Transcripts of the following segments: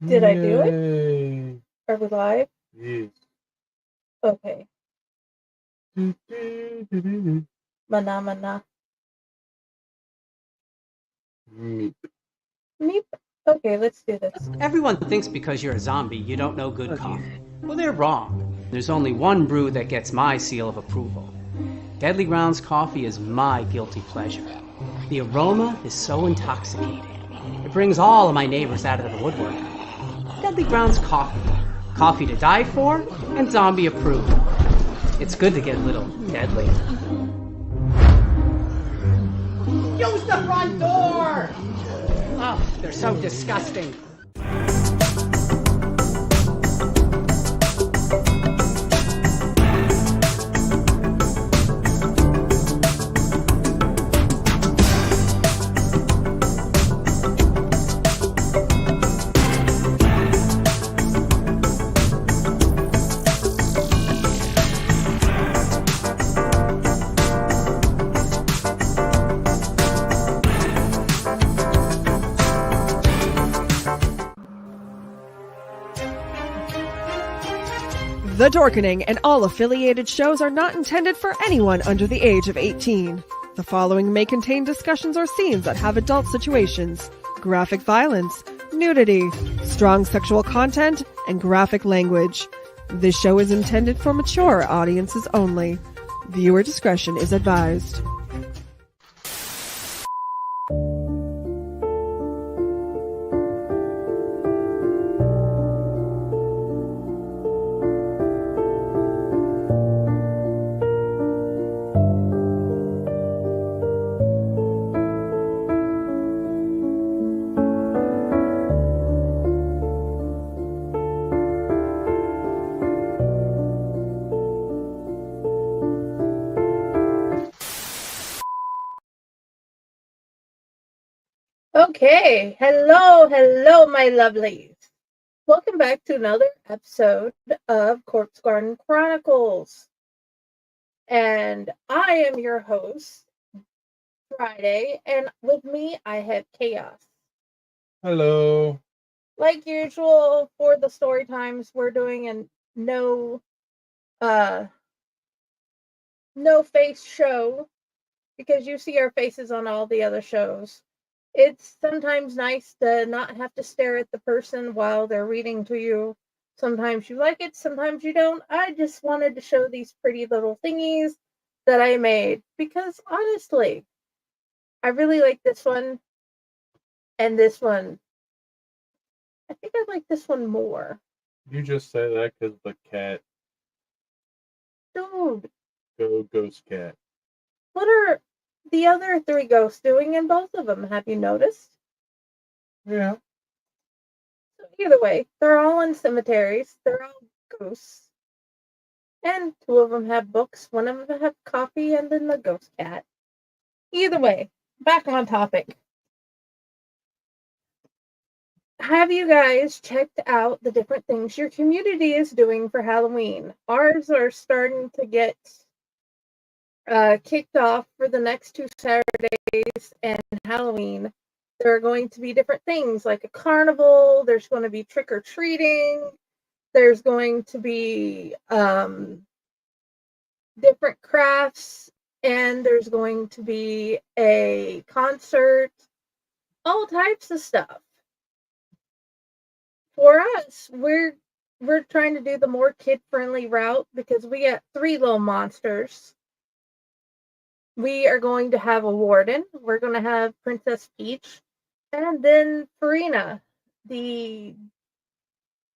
Did I do it? Yay. Are we live? Yes. Okay. Do, do, do, do, do. Mana mana. Meep. Meep. Okay, let's do this. Everyone thinks because you're a zombie, you don't know good coffee. Well, they're wrong. There's only one brew that gets my seal of approval. Deadly Grounds coffee is my guilty pleasure. The aroma is so intoxicating. It brings all of my neighbors out of the woodwork. Deadly Grounds coffee. Coffee to die for and zombie approved. It's good to get a little deadly. Use the front door! Oh, they're so disgusting. The Dorkening and all affiliated shows are not intended for anyone under the age of 18. The following may contain discussions or scenes that have adult situations, graphic violence, nudity, strong sexual content, and graphic language. This show is intended for mature audiences only. Viewer discretion is advised. Okay. Hello, my lovelies. Welcome back to another episode of Corpse Garden Chronicles. And I am your host, Friday, and with me I have Chaos. Hello. Like usual, for the story times, we're doing a no face show because you see our faces on all the other shows. It's sometimes nice to not have to stare at the person while they're reading to you. Sometimes you like it, sometimes you don't. I just wanted to show these pretty little thingies that I made because honestly, I really like this one and this one. I think I like this one more. You just said that because the cat. Dude, Go ghost cat. what are the other three ghosts doing in both of them? Have you noticed? Yeah. So either way, they're all in cemeteries. They're all ghosts. And two of them have books. One of them have coffee, and then the ghost cat. Either way, back on topic. Have you guys checked out the different things your community is doing for Halloween? Ours are starting to get kicked off for the next 2 Saturdays and Halloween. There are going to be different things like a carnival. There's going to be trick-or-treating. There's going to be different crafts, and there's going to be a concert, all types of stuff. For us, we're trying to do the more kid-friendly route because we got 3 little monsters. We are going to have a warden. We're going to have Princess Peach, and then Farina, the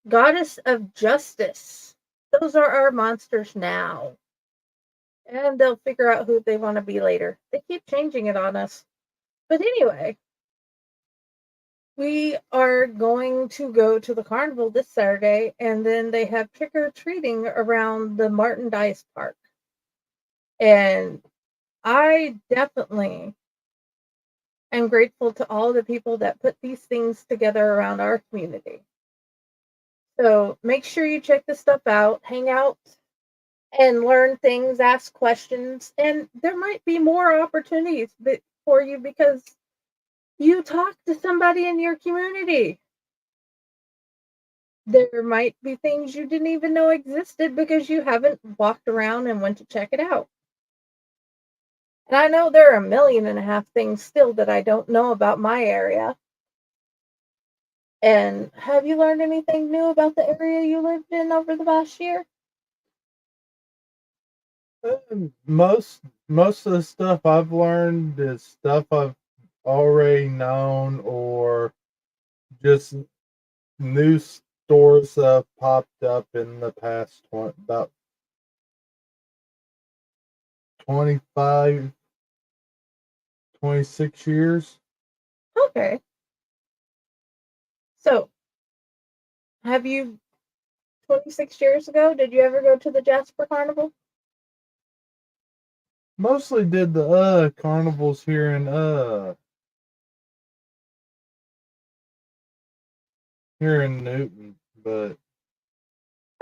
goddess of justice. Those are our monsters now. And they'll figure out who they want to be later. They keep changing it on us. But anyway, we are going to go to the carnival this Saturday, and then they have trick-or-treating around the Martin Dice Park. And I definitely am grateful to all the people that put these things together around our community. So make sure you check this stuff out, hang out, and learn things, ask questions, and there might be more opportunities for you because you talk to somebody in your community. There might be things you didn't even know existed because you haven't walked around and went to check it out. And I know there are 1.5 million things still that I don't know about my area. And have you learned anything new about the area you lived in over the past year? Most of the stuff I've learned is stuff I've already known, or just new stores that have popped up in the past about 25, 26 years. Okay. So, have you 26 years ago, did you ever go to the Jasper Carnival? Mostly did the carnivals here in Newton, but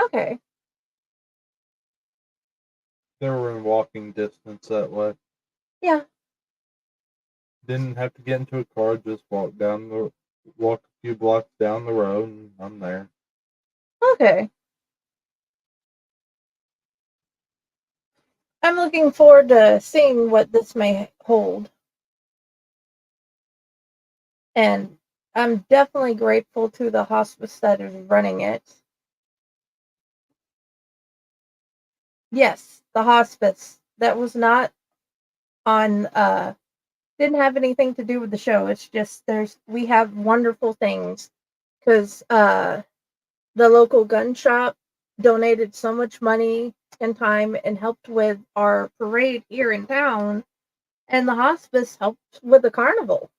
Okay. they were in walking distance that way. Yeah. Didn't have to get into a car, just walk a few blocks down the road, and I'm there. Okay. I'm looking forward to seeing what this may hold. And I'm definitely grateful to the hospice that is running it. Yes, the hospice. That was not on didn't have anything to do with the show. It's just we have wonderful things because the local gun shop donated so much money and time and helped with our parade here in town, and the hospice helped with the carnival.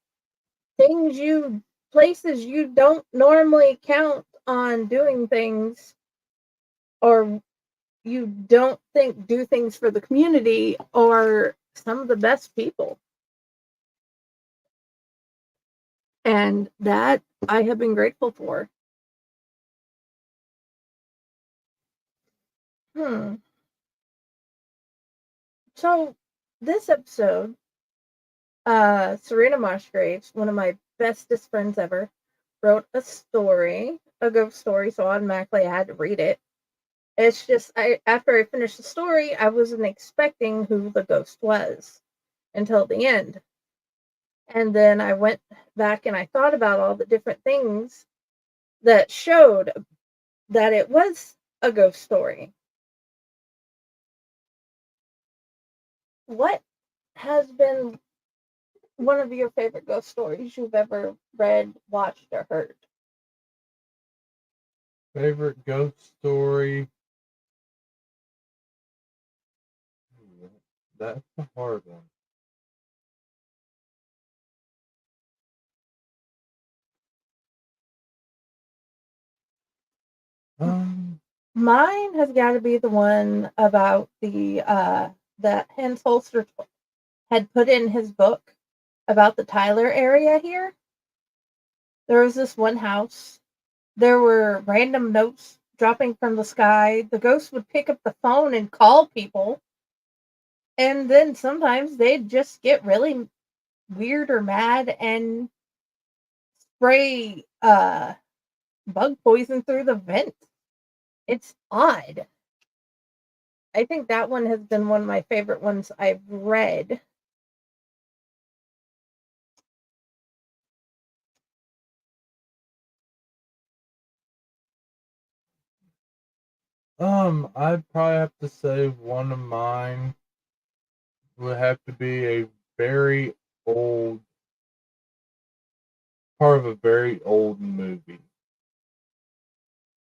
Places you don't normally count on doing things, or you don't think do things for the community, are some of the best people. And that I have been grateful for. Hmm. So this episode, Serena Mossgraves, one of my bestest friends ever, wrote a ghost story, so automatically I had to read it. It's just after I finished the story, I wasn't expecting who the ghost was until the end. And then I went back and I thought about all the different things that showed that it was a ghost story. What has been one of your favorite ghost stories you've ever read, watched, or heard? Favorite ghost story? That's a hard one. Mine has got to be the one about that Hans Holster had put in his book about the Tyler area here. There was this one house. There were random notes dropping from the sky. The ghost would pick up the phone and call people. And then sometimes they'd just get really weird or mad and spray bug poison through the vent. It's odd. I think that one has been one of my favorite ones I've read. I'd probably have to say one of mine would have to be a very old part of a very old movie.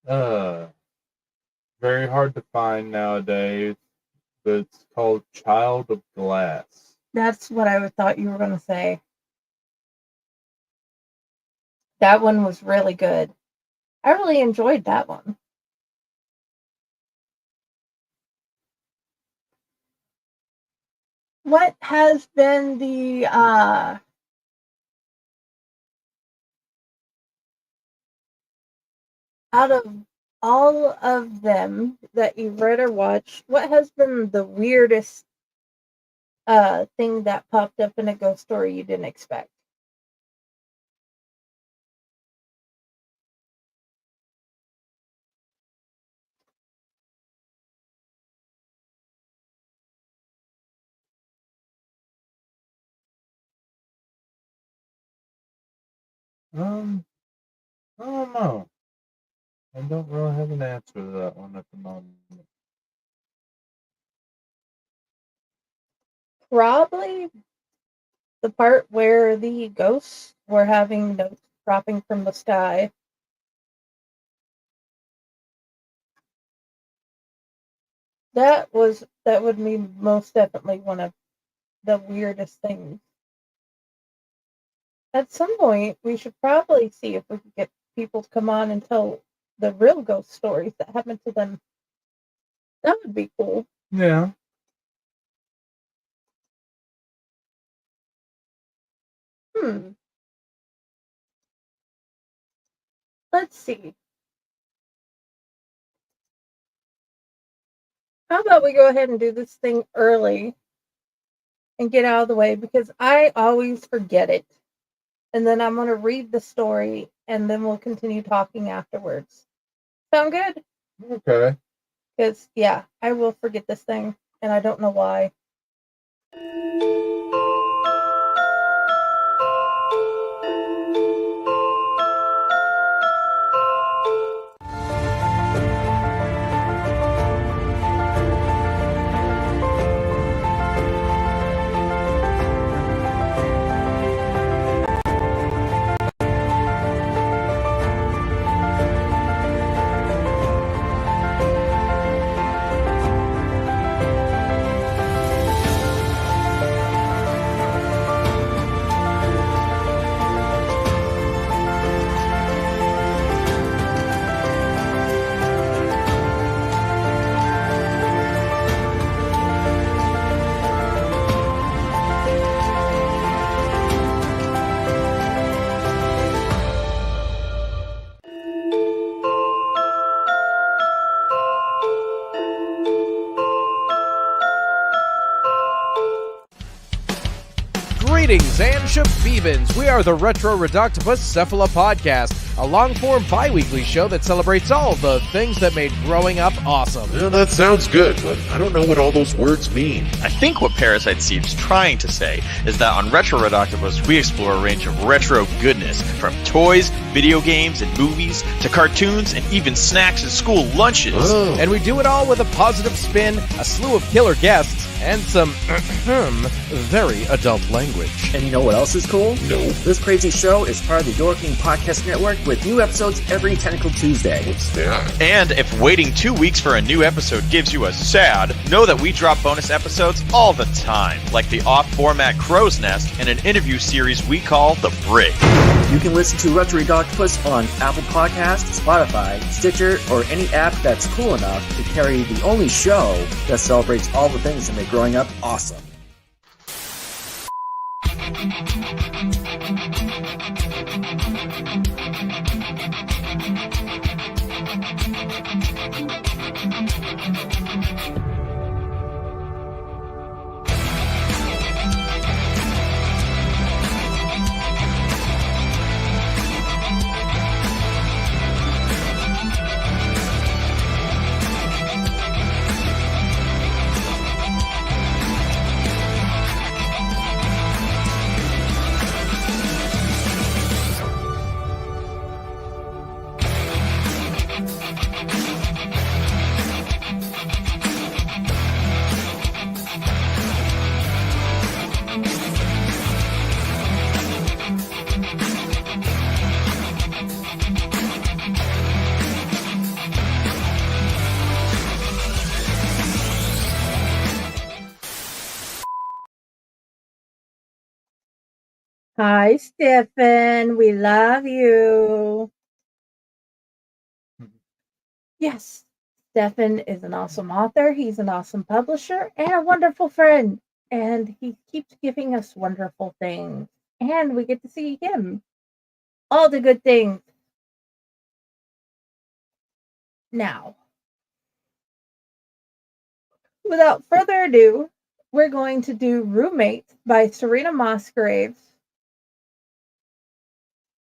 Uh, Very hard to find nowadays, but it's called Child of Glass. That's what I thought you were going to say. That one was really good. I really enjoyed that one. What has been the out of all of them that you've read or watched, what has been the weirdest thing that popped up in a ghost story you didn't expect? I don't know. I don't really have an answer to that one at the moment. Probably the part where the ghosts were having notes dropping from the sky. That would be most definitely one of the weirdest things. At some point, we should probably see if we can get people to come on and tell the real ghost stories that happened to them. That would be cool. Yeah. Let's see. How about we go ahead and do this thing early and get out of the way, because I always forget it. And then I'm going to read the story and then we'll continue talking afterwards. Sound good? Okay. Because, yeah, I will forget this thing and I don't know why. Greetings and shabibans. We are the Retro Reductibus Cephala Podcast, a long-form bi-weekly show that celebrates all the things that made growing up awesome. Well, that sounds good, but I don't know what all those words mean. I think what Parasite Steve's trying to say is that on Retro Redoctopus, we explore a range of retro goodness, from toys, video games, and movies, to cartoons, and even snacks and school lunches. Oh. And we do it all with a positive spin, a slew of killer guests, and some very adult language. And you know what else is cool? No. This crazy show is part of the Dorking Podcast Network with new episodes every Tentacle Tuesday. What's that? And if waiting 2 weeks for a new episode gives you a sad, know that we drop bonus episodes all the time, like the off-format Crow's Nest and an interview series we call The Brig. You can listen to Retro Octopus on Apple Podcasts, Spotify, Stitcher, or any app that's cool enough to carry the only show that celebrates all the things that make growing up awesome. Hi, Stephen. We love you. Yes, Stephen is an awesome author. He's an awesome publisher and a wonderful friend. And he keeps giving us wonderful things. And we get to see him. All the good things. Now, without further ado, we're going to do Roommates by Serena Mossgraves.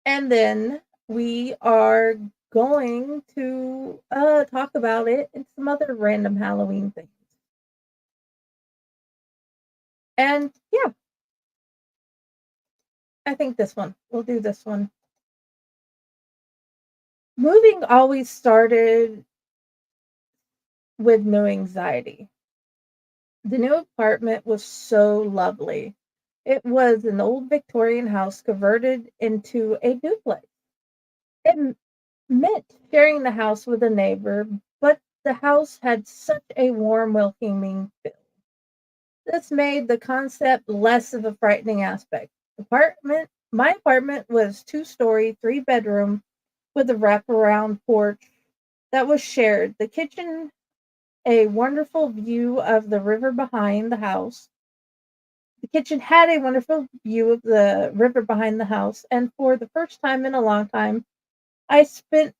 And then we are going to talk about it and some other random Halloween things. And yeah, I think this one. We'll do this one. Moving always started with new anxiety. The new apartment was so lovely. It was an old Victorian house converted into a duplex. It meant sharing the house with a neighbor, but the house had such a warm, welcoming feel. This made the concept less of a frightening aspect. My apartment was 2-story, 3-bedroom with a wraparound porch that was shared. The kitchen, a wonderful view of the river behind the house. The kitchen had a wonderful view of the river behind the house, and for the first time in a long time, I spent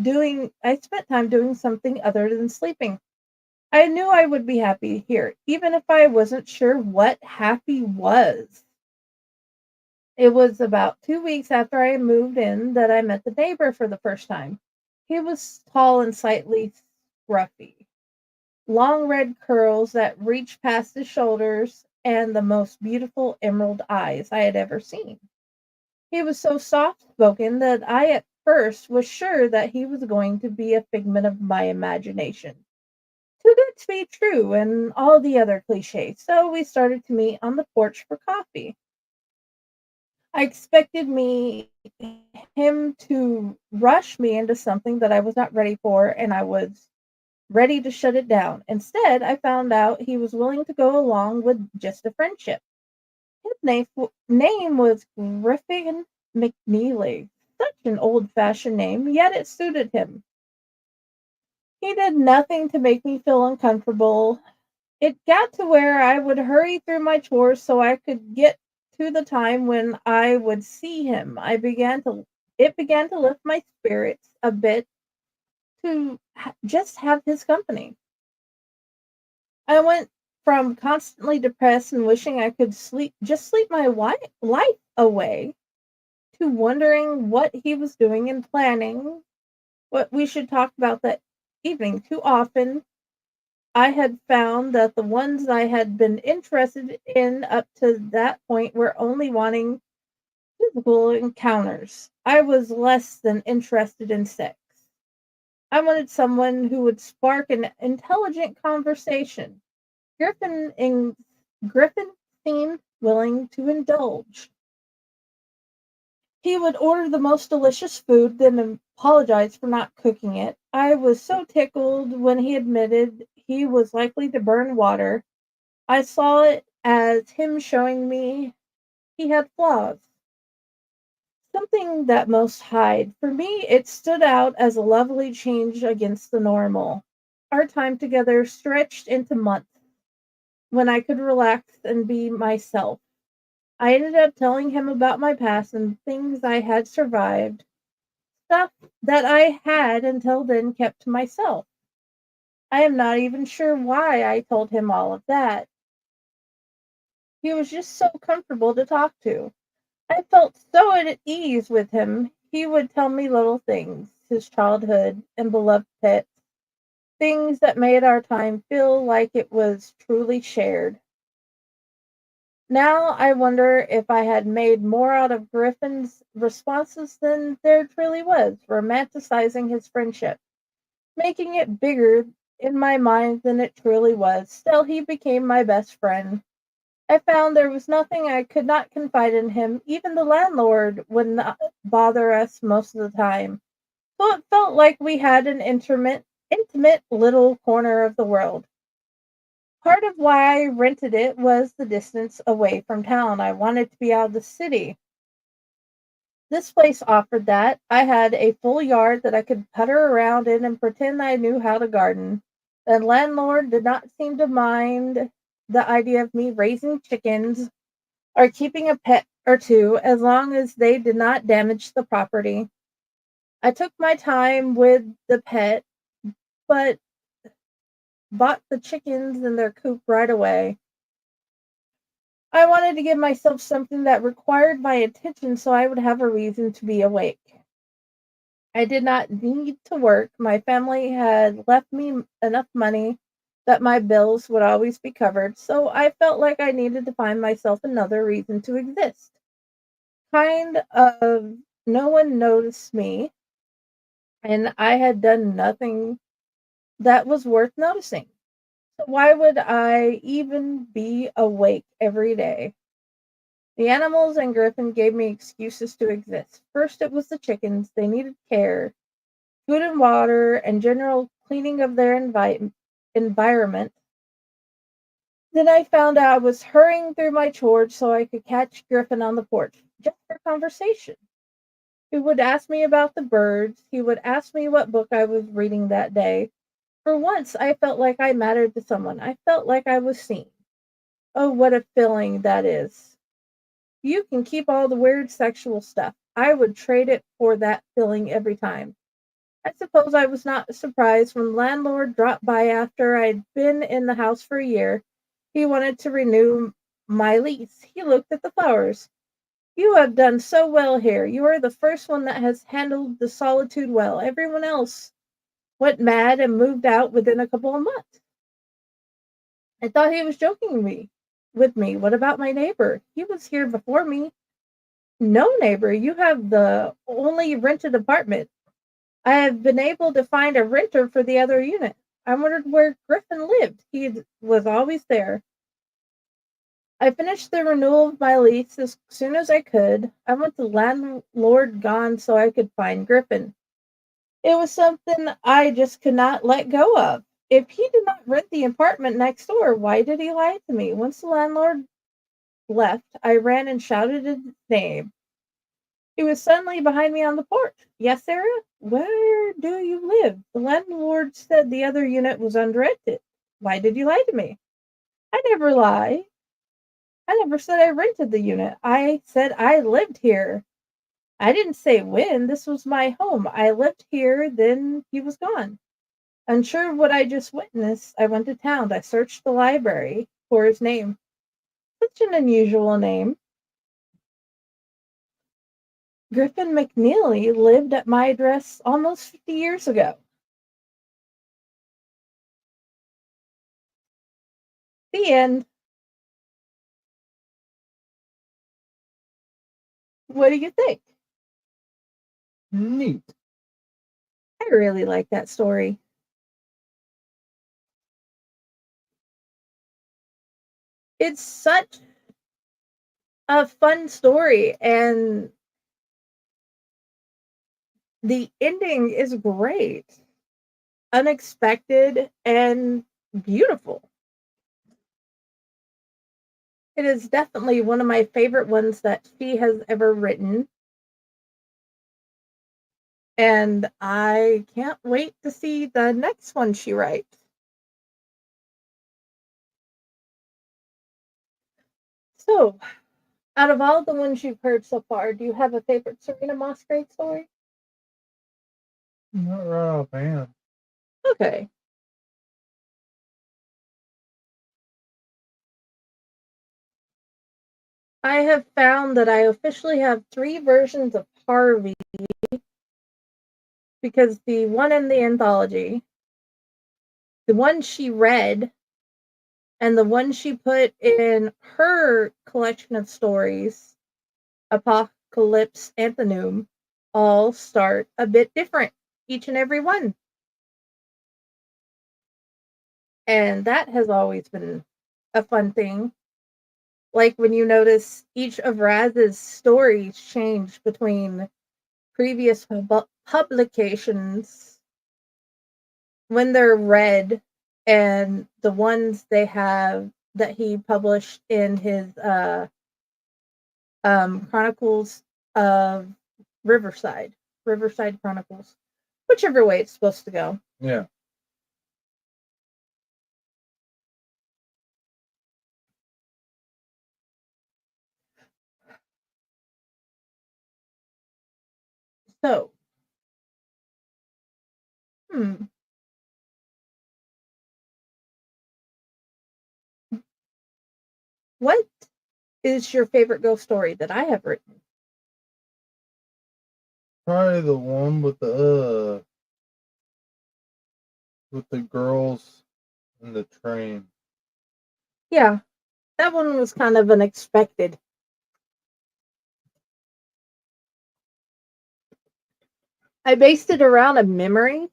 I spent time doing something other than sleeping. I knew I would be happy here, even if I wasn't sure what happy was. It was about 2 weeks after I moved in that I met the neighbor for the first time. He was tall and slightly scruffy, long red curls that reached past his shoulders, and the most beautiful emerald eyes I had ever seen. He was so soft spoken that I at first was sure that he was going to be a figment of my imagination. Too good to be true, and all the other cliches. So we started to meet on the porch for coffee. I expected him to rush me into something that I was not ready for, and I was ready to shut it down. Instead, I found out he was willing to go along with just a friendship. His name was Griffin McNeely. Such an old fashioned name, yet it suited him. He did nothing to make me feel uncomfortable. It got to where I would hurry through my chores so I could get to the time when I would see him. It began to lift my spirits a bit to just have his company. I went from constantly depressed and wishing I could sleep my life away, to wondering what he was doing and planning what we should talk about that evening. Too often, I had found that the ones I had been interested in up to that point were only wanting physical encounters. I was less than interested in sex. I wanted someone who would spark an intelligent conversation. Griffin in, Griffin seemed willing to indulge. He would order the most delicious food, then apologize for not cooking it. I was so tickled when he admitted he was likely to burn water. I saw it as him showing me he had flaws, something that most hide. For me, it stood out as a lovely change against the normal. Our time together stretched into months when I could relax and be myself. I ended up telling him about my past and things I had survived, stuff that I had until then kept to myself. I am not even sure why I told him all of that. He was just so comfortable to talk to. I felt so at ease with him. He would tell me little things, his childhood and beloved pets, things that made our time feel like it was truly shared. Now I wonder if I had made more out of Griffin's responses than there truly was, romanticizing his friendship, making it bigger in my mind than it truly was. Still, he became my best friend. I found there was nothing I could not confide in him. Even the landlord would not bother us most of the time. So it felt like we had an intimate little corner of the world. Part of why I rented it was the distance away from town. I wanted to be out of the city. This place offered that. I had a full yard that I could putter around in and pretend I knew how to garden. The landlord did not seem to mind the idea of me raising chickens or keeping a pet or two as long as they did not damage the property. I took my time with the pet, but bought the chickens in their coop right away. I wanted to give myself something that required my attention so I would have a reason to be awake. I did not need to work. My family had left me enough money that my bills would always be covered, so I felt like I needed to find myself another reason to exist. Kind of no one noticed me. and I had done nothing that was worth noticing. So why would I even be awake every day? The animals and Griffin gave me excuses to exist. First, it was the chickens. They needed care, food and water, and general cleaning of their environment. Then I found out I was hurrying through my chores so I could catch Griffin on the porch, just for conversation. He would ask me about the birds. He would ask me what book I was reading that day. For once, I felt like I mattered to someone. I felt like I was seen. Oh, what a feeling that is. You can keep all the weird sexual stuff. I would trade it for that feeling every time. I suppose I was not surprised when the landlord dropped by after I'd been in the house for a year. He wanted to renew my lease. He looked at the flowers. You have done so well here. You are the first one that has handled the solitude well. Everyone else went mad and moved out within a couple of months. I thought he was joking with me. What about my neighbor? He was here before me. No, neighbor, you have the only rented apartment. I have been able to find a renter for the other unit. I wondered where Griffin lived. He was always there. I finished the renewal of my lease as soon as I could. I want the landlord gone so I could find Griffin. It was something I just could not let go of. If he did not rent the apartment next door, why did he lie to me? Once the landlord left, I ran and shouted his name. He was suddenly behind me on the porch. Yes, Sarah? Where do you live? The landlord said the other unit was unrented. Why did you lie to me? I never lie. I never said I rented the unit. I said I lived here. I didn't say when. This was my home. I lived here, then he was gone. Unsure of what I just witnessed, I went to town. I searched the library for his name. Such an unusual name. Griffin McNeely lived at my address almost 50 years ago. The end. What do you think? Neat. I really like that story. It's such a fun story, and the ending is great, unexpected, and beautiful. It is definitely one of my favorite ones that she has ever written. And I can't wait to see the next one she writes. So, out of all the ones you've heard so far, do you have a favorite Serena Mossgraves story? Not right offhand. Okay. I have found that I officially have 3 versions of Harvey because the one in the anthology, the one she read, and the one she put in her collection of stories, Apocalypse Anthonum, all start a bit different, each and every one. And that has always been a fun thing. Like when you notice each of Raz's stories change between previous publications when they're read and the ones they have that he published in his Chronicles of Riverside Chronicles, whichever way it's supposed to go. Yeah. So, what is your favorite ghost story that I have written? Probably the one with the girls in the train. Yeah, that one was kind of unexpected. I based it around a memory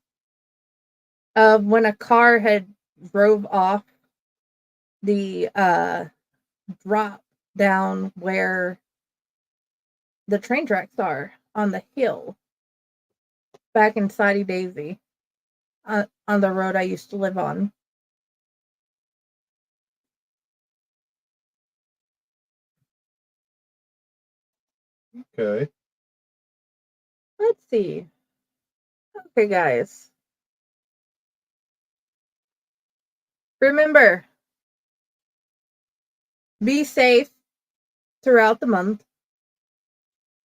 of when a car had drove off the drop down where the train tracks are on the hill back in Sadie Daisy on the road I used to live on. Okay. Let's see. Okay, guys. Remember, be safe throughout the month.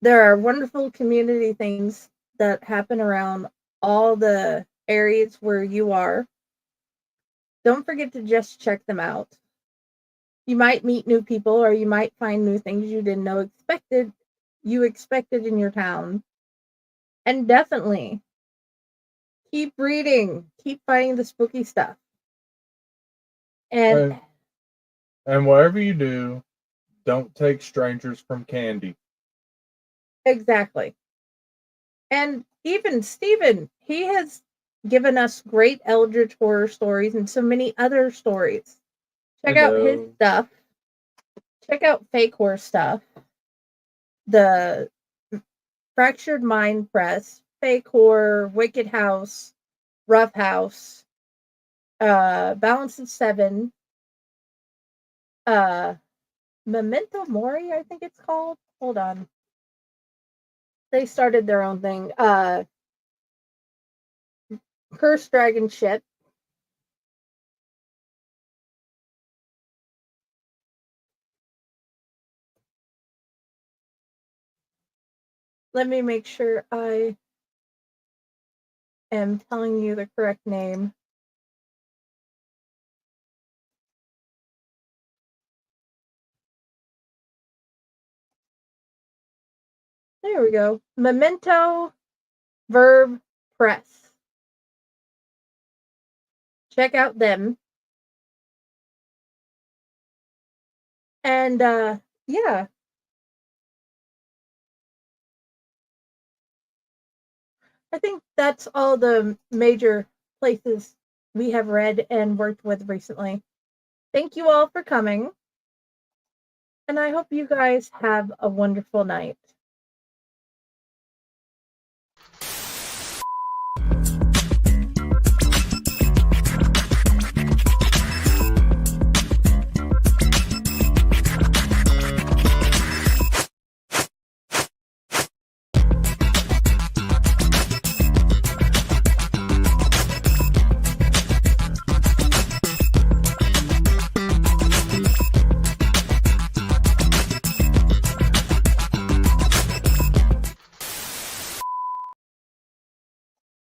There are wonderful community things that happen around all the areas where you are. Don't forget to just check them out. You might meet new people, or you might find new things you didn't know you expected in your town. And definitely keep reading, keep finding the spooky stuff. And And whatever you do, don't take strangers from candy. exactly. And even Stephen, he has given us great Eldritch horror stories and so many other stories. Check out his stuff. Check out Fae Corps stuff. The Fractured Mind Press, Fae Corps, Wicked House, Rough House, Balance of Seven, Memento Mori, I think it's called. Hold on. They started their own thing. Cursed Dragon Ship. Let me make sure I am telling you the correct name. There we go. Memento Verb Press. Check out them. And yeah. I think that's all the major places we have read and worked with recently. Thank you all for coming. And I hope you guys have a wonderful night.